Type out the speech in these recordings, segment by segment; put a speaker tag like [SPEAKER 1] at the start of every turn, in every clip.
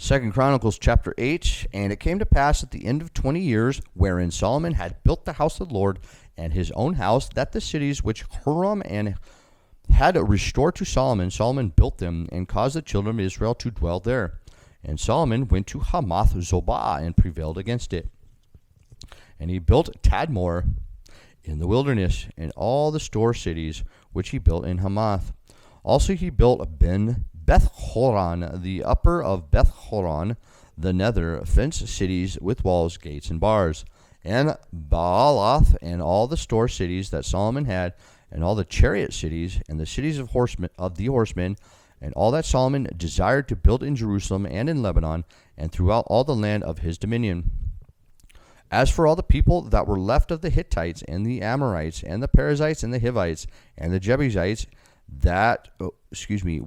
[SPEAKER 1] Second Chronicles chapter 8. And it came to pass at the end of 20 years, wherein Solomon had built the house of the Lord and his own house, that the cities which Huram and had restored to Solomon, Solomon built them and caused the children of Israel to dwell there. And Solomon went to Hamathzobah and prevailed against it. And he built Tadmor in the wilderness and all the store cities which he built in Hamath. Also he built Bethhoron, the upper of Bethhoron, the nether, fenced cities with walls, gates, and bars, and Baalath, and all the store cities that Solomon had, and all the chariot cities, and the cities of the horsemen, and all that Solomon desired to build in Jerusalem and in Lebanon, and throughout all the land of his dominion. As for all the people that were left of the Hittites, and the Amorites, and the Perizzites, and the Hivites, and the Jebusites,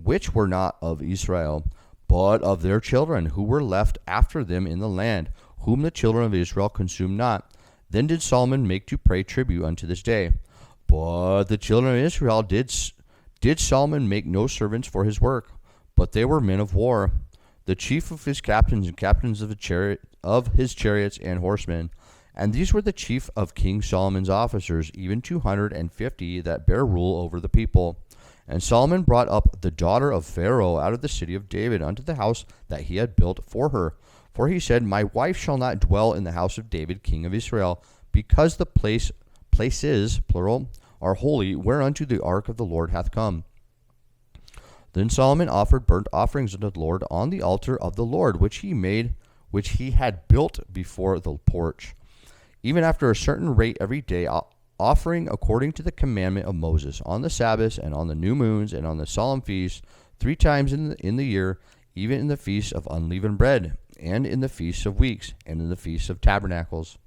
[SPEAKER 1] which were not of Israel, but of their children, who were left after them in the land, whom the children of Israel consumed not, then did Solomon make to pay tribute unto this day. But the children of Israel did Solomon make no servants for his work, but they were men of war, the chief of his captains and captains of his chariots and horsemen. And these were the chief of King Solomon's officers, even 250 that bear rule over the people. And Solomon brought up the daughter of Pharaoh out of the city of David unto the house that he had built for her. For he said, My wife shall not dwell in the house of David king of Israel, because the places, plural, are holy, whereunto the ark of the Lord hath come. Then Solomon offered burnt offerings unto the Lord on the altar of the Lord, which he had built before the porch, even after a certain rate every day, offering according to the commandment of Moses, on the Sabbaths, and on the new moons, and on the solemn feasts, 3 times in the year, even in the feast of unleavened bread, and in the feasts of weeks, and in the feasts of tabernacles.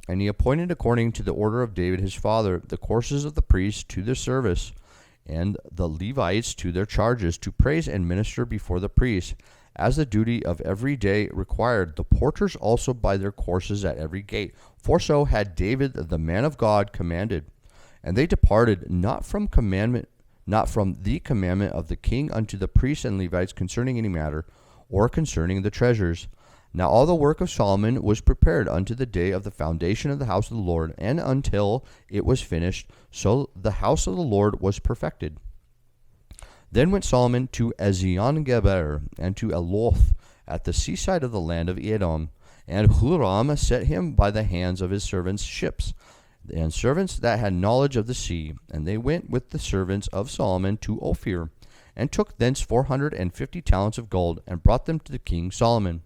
[SPEAKER 1] And he appointed according to the order of David his father the courses of the priests to their service, and the Levites to their charges, to praise and minister before the priests, as the duty of every day required, the porters also by their courses at every gate. For so had David the man of God commanded. And they departed not from the commandment of the king unto the priests and Levites concerning any matter, or concerning the treasures. Now all the work of Solomon was prepared unto the day of the foundation of the house of the Lord, and until it was finished, so the house of the Lord was perfected. Then went Solomon to Ezion-geber, and to Eloth, at the seaside of the land of Edom. And Huram set him by the hands of his servants' ships, and servants that had knowledge of the sea. And they went with the servants of Solomon to Ophir, and took thence 450 talents of gold, and brought them to the king Solomon.